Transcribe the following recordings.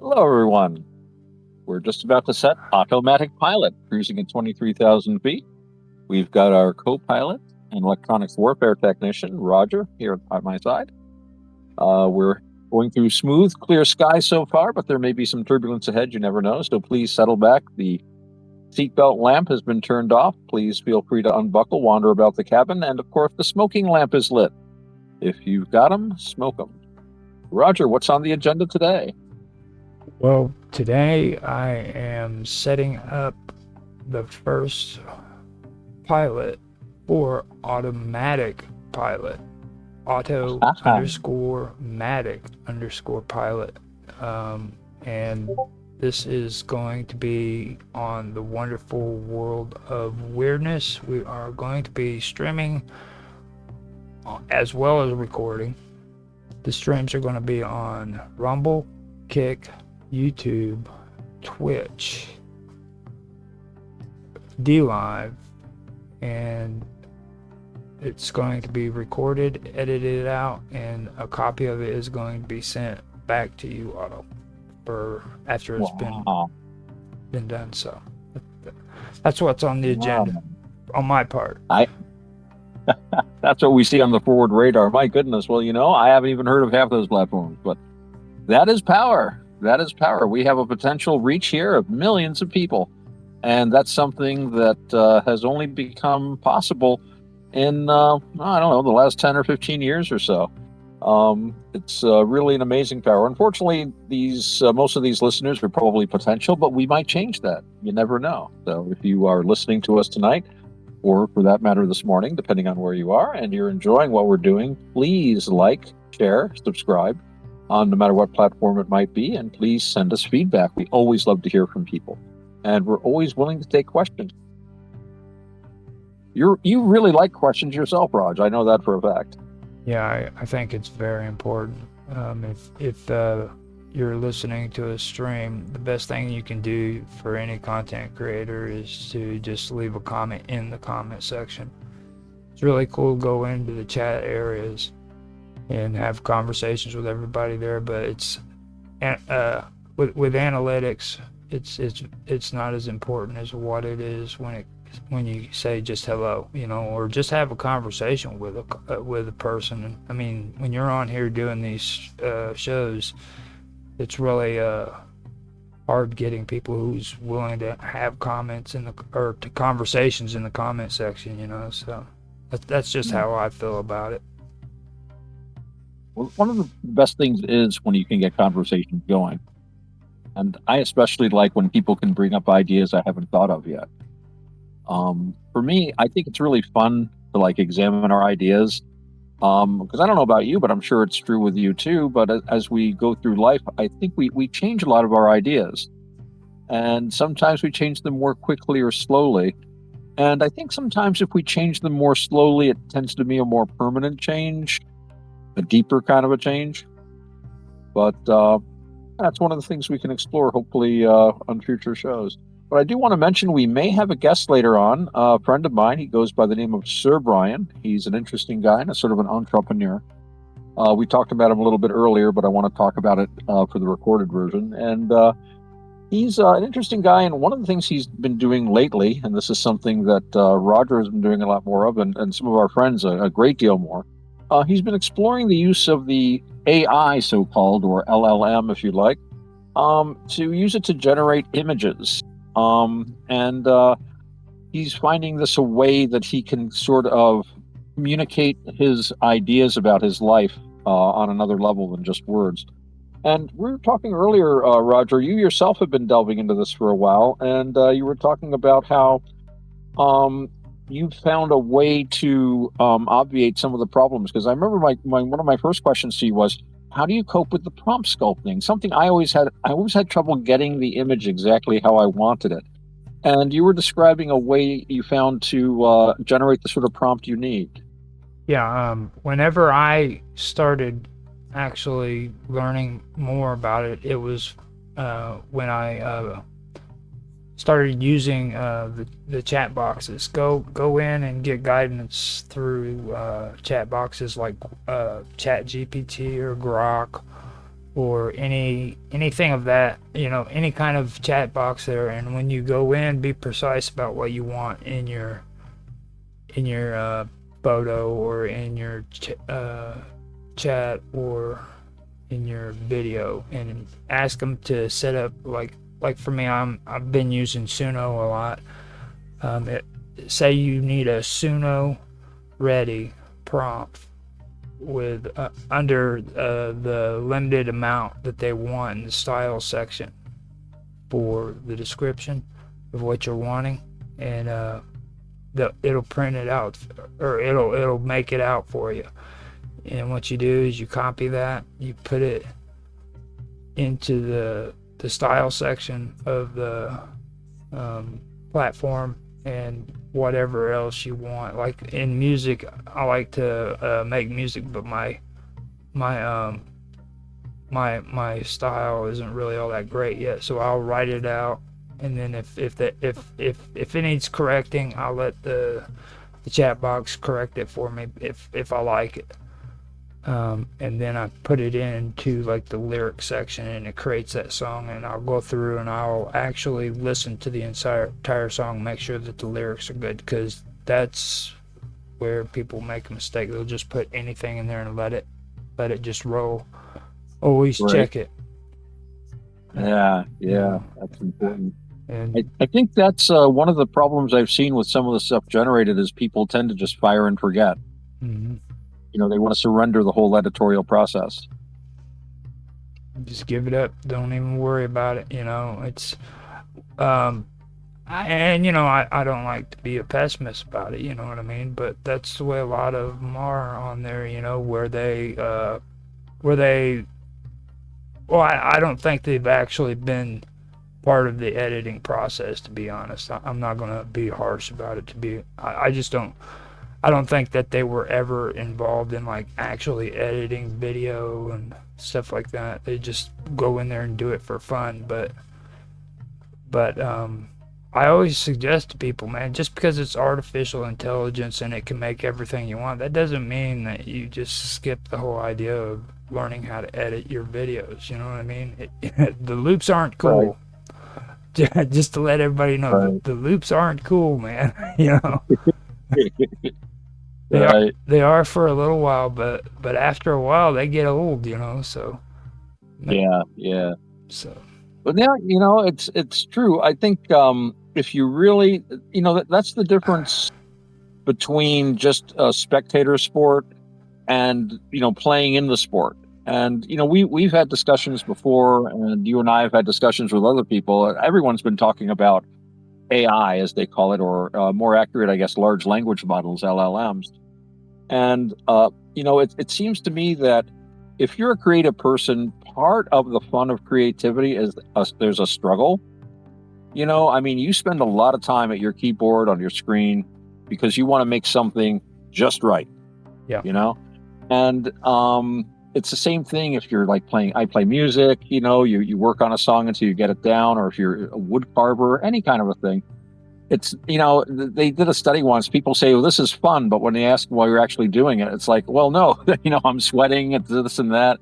Hello, everyone. We're just about to set automatic pilot, cruising at 23,000 feet. We've got our co-pilot and electronics warfare technician, Roger, here at my side. We're going through smooth, clear skies so far, but there may be some turbulence ahead. You never know, so please settle back. The seatbelt lamp has been turned off. Please feel free to unbuckle, wander about the cabin, and of course, the smoking lamp is lit. If you've got them, smoke them. Roger, what's on the agenda today? Well, today I am setting up the first pilot for automatic pilot. Otto underscore Matic underscore pilot. And this is going to be on the wonderful world of weirdness. We are going to be streaming as well as recording. The streams are going to be on Rumble, Kick, YouTube, Twitch, DLive, and it's going to be recorded, edited out, and a copy of it is going to be sent back to you, Otto, for after it's been done. So that's what's on the agenda on my part. That's what we see on the forward radar. My goodness. Well, I haven't even heard of half those platforms, but that is power. That is power. We have a potential reach here of millions of people. And that's something that has only become possible in, I don't know, the last 10 or 15 years or so. It's really an amazing power. Unfortunately, most of these listeners are probably potential, but we might change that. You never know. So if you are listening to us tonight, or for that matter this morning, depending on where you are, and you're enjoying what we're doing, please like, share, subscribe on no matter what platform it might be, and please send us feedback. We always love to hear from people, and we're always willing to take questions. You really like questions yourself, Raj. I know that for a fact. Yeah, I think it's very important. If you're listening to a stream, the best thing you can do for any content creator is to just leave a comment in the comment section. It's really cool to go into the chat areas and have conversations with everybody there, but it's with analytics, it's not as important as what it is when you say just hello, or just have a conversation with a person. I mean, when you're on here doing these shows, it's really hard getting people who's willing to have comments or to conversations in the comment section, so that's just how I feel about it. Well, one of the best things is when you can get conversations going. And I especially like when people can bring up ideas I haven't thought of yet. For me, I think it's really fun to examine our ideas. Because I don't know about you, but I'm sure it's true with you too. But as we go through life, I think we change a lot of our ideas. And sometimes we change them more quickly or slowly. And I think sometimes if we change them more slowly, it tends to be a more permanent change, a deeper kind of a change. But that's one of the things we can explore, hopefully, on future shows. But I do want to mention we may have a guest later on, a friend of mine. He goes by the name of Sir Brian. He's an interesting guy and a sort of an entrepreneur. We talked about him a little bit earlier, but I want to talk about it for the recorded version. And he's an interesting guy. And one of the things he's been doing lately, and this is something that Roger has been doing a lot more of, and some of our friends a great deal more, he's been exploring the use of the AI, so-called, or LLM, if you like, to use it to generate images. And he's finding this a way that he can sort of communicate his ideas about his life on another level than just words. And we were talking earlier, Roger, you yourself have been delving into this for a while, and you were talking about how you found a way to obviate some of the problems. Because I remember one of my first questions to you was, how do you cope with the prompt sculpting? Something I always had trouble getting the image exactly how I wanted it. And you were describing a way you found to generate the sort of prompt you need. Yeah, whenever I started actually learning more about it, it was when I started using the chat boxes. Go in and get guidance through chat boxes like Chat GPT or Grok or anything of that, any kind of chat box there. And when you go in, be precise about what you want in your photo, or in your chat, or in your video, and ask them to set up, like for me, I've been using Suno a lot. Say you need a Suno ready prompt with under the limited amount that they want in the style section for the description of what you're wanting, and it'll print it out, or it'll make it out for you. And what you do is you copy that, you put it into the style section of the platform, and whatever else you want. Like in music, I like to make music, but my style isn't really all that great yet. So I'll write it out, and then if it needs correcting, I'll let the chat box correct it for me if I like it. And then I put it into like the lyric section, and it creates that song, and I'll go through and I'll actually listen to the entire song, make sure that the lyrics are good, because that's where people make a mistake. They'll just put anything in there and let it just roll. Always check it. Yeah, that's important. And I think that's one of the problems I've seen with some of the stuff generated is people tend to just fire and forget. mm-hmm. They want to surrender the whole editorial process. Just give it up. Don't even worry about it. It's I don't like to be a pessimist about it. You know what I mean? But that's the way a lot of them are on there. Where they well, I don't think they've actually been part of the editing process, to be honest. I'm not going to be harsh about it. I just don't. I don't think that they were ever involved in like actually editing video and stuff like that. They just go in there and do it for fun. But I always suggest to people, man, just because it's artificial intelligence and it can make everything you want, that doesn't mean that you just skip the whole idea of learning how to edit your videos. You know what I mean? The loops aren't cool. Right. Just to let everybody know, right. The loops aren't cool, man. They are for a little while, but after a while they get old, so. Yeah. So. But yeah, it's true. I think if you really, that's the difference between just a spectator sport and, playing in the sport. And, we've had discussions before, and you and I have had discussions with other people. Everyone's been talking about AI, as they call it, or more accurate, I guess, large language models, LLMs. And, it seems to me that if you're a creative person, part of the fun of creativity is there's a struggle. You spend a lot of time at your keyboard, on your screen, because you want to make something just right. Yeah. And it's the same thing if you're like I play music, you work on a song until you get it down, or if you're a wood carver, any kind of a thing. It's, they did a study once. People say, well, this is fun. But when they ask why you're actually doing it, it's like, well, no, I'm sweating at this and that.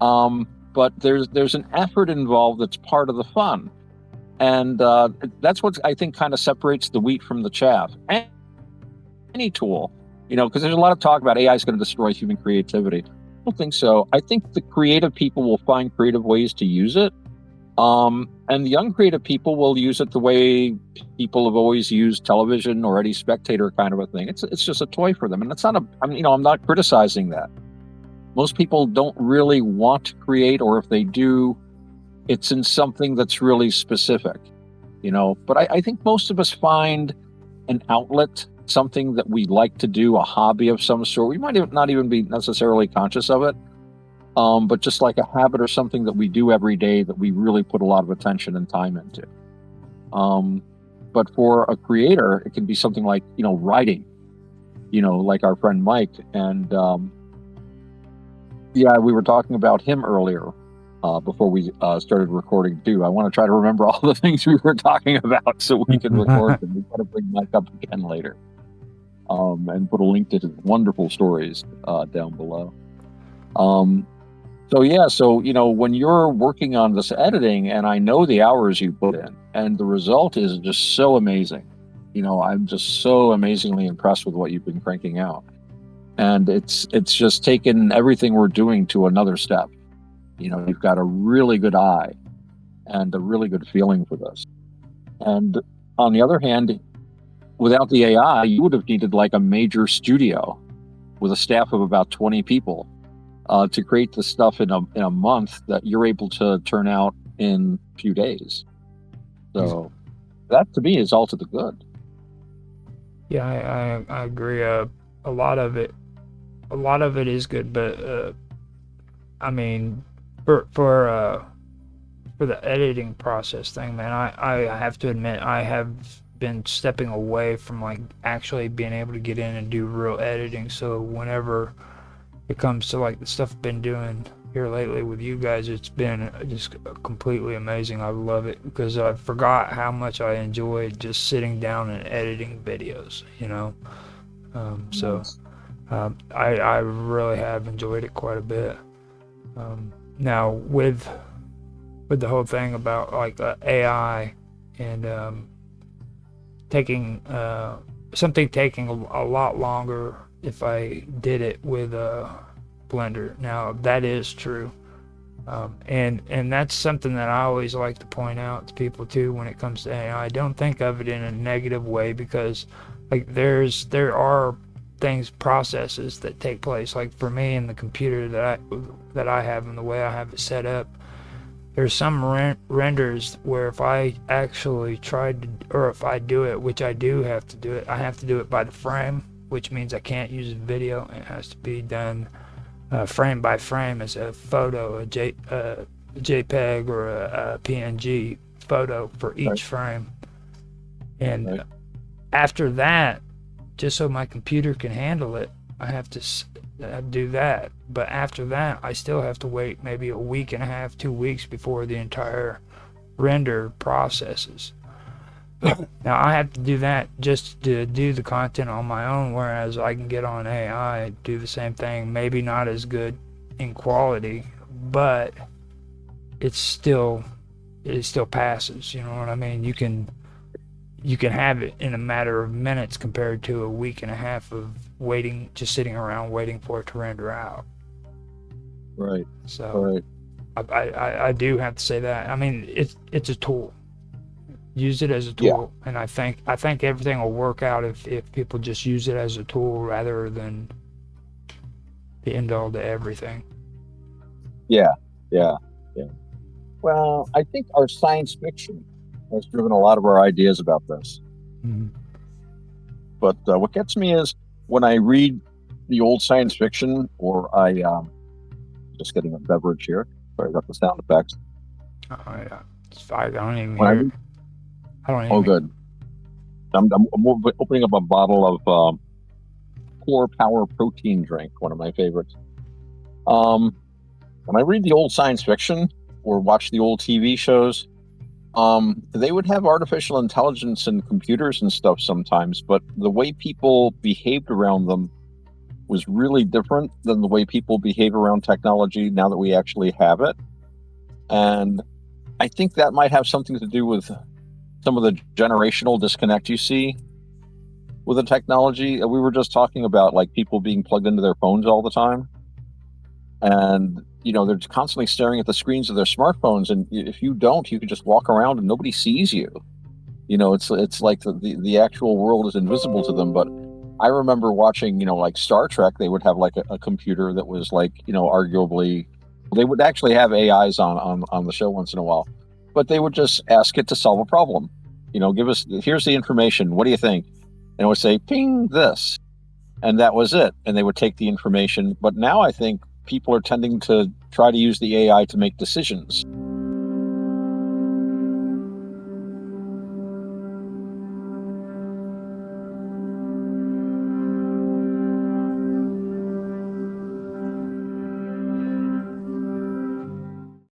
But there's an effort involved that's part of the fun. And that's what I think kind of separates the wheat from the chaff. Any tool, because there's a lot of talk about AI is going to destroy human creativity. I don't think so. I think the creative people will find creative ways to use it. And the young creative people will use it the way people have always used television or any spectator kind of a thing. It's just a toy for them. And it's not I'm not criticizing that. Most people don't really want to create, or if they do, it's in something that's really specific, But I think most of us find an outlet, something that we like to do, a hobby of some sort. We might not even be necessarily conscious of it. But just like a habit or something that we do every day that we really put a lot of attention and time into. But for a creator, it can be something like, writing, like our friend Mike. And we were talking about him earlier before we started recording too. I want to try to remember all the things we were talking about so we can record them. We've got to bring Mike up again later and put a link to his wonderful stories down below. So when you're working on this editing, and I know the hours you put in, and the result is just so amazing. I'm just so amazingly impressed with what you've been cranking out. And it's just taken everything we're doing to another step. You've got a really good eye and a really good feeling for this. And on the other hand, without the AI, you would have needed like a major studio with a staff of about 20 people to create the stuff in a month that you're able to turn out in a few days. So that to me is all to the good. Yeah, I agree. A lot of it, is good, but I mean, for the editing process thing, man, I have to admit I have been stepping away from like actually being able to get in and do real editing. So whenever it comes to like the stuff I've been doing here lately with you guys, it's been just completely amazing. I love it because I forgot how much I enjoyed just sitting down and editing videos, Nice. I really have enjoyed it quite a bit. Now with the whole thing about like AI and taking something taking a lot longer if I did it with a blender. Now that is true, and that's something that I always like to point out to people too when it comes to AI. I don't think of it in a negative way because like there are processes that take place. Like for me in the computer that I have and the way I have it set up, there's some renders where if I actually tried to, or if I do it, which I do have to do it, I have to do it by the frame, which means I can't use video. It has to be done frame by frame as a photo, a JPEG or a PNG photo for Right. each frame. And Right. after that, just so my computer can handle it, I have to do that. But after that, I still have to wait maybe a week and a half, 2 weeks before the entire render processes. Now I have to do that just to do the content on my own, whereas I can get on AI, do the same thing, maybe not as good in quality, but it's still it still passes. You know what I mean? You can have it in a matter of minutes compared to a week and a half of waiting, just sitting around waiting for it to render out. Right. So Right. I do have to say that. I mean, it's a tool. Use it as a Yeah. tool, and I think everything will work out if people just use it as a tool rather than the end all to everything. Yeah. Yeah. Yeah. Well, I think our science fiction has driven a lot of our ideas about this. Mm-hmm. But what gets me is when I read the old science fiction, or just getting a beverage here. Sorry about the sound effects. Yeah. I don't even When I hear it. read, I don't oh, even. good. I'm opening up a bottle of Core Power protein drink, one of my favorites. Um, when I read the old science fiction or watch the old TV shows, they would have artificial intelligence and computers and stuff sometimes, but the way people behaved around them was really different than the way people behave around technology now that we actually have it. And I think that might have something to do with some of the generational disconnect you see with the technology. We were just talking about like people being plugged into their phones all the time. And they're constantly staring at the screens of their smartphones, and if you don't, you can just walk around and nobody sees you. It's like the actual world is invisible to them. But I remember watching like Star Trek. They would have like a computer that was like arguably, they would actually have AIs on the show once in a while, but they would just ask it to solve a problem. Here's the information, what do you think? And it would say ping this, and that was it. And they would take the information. But now I think people are tending to try to use the AI to make decisions.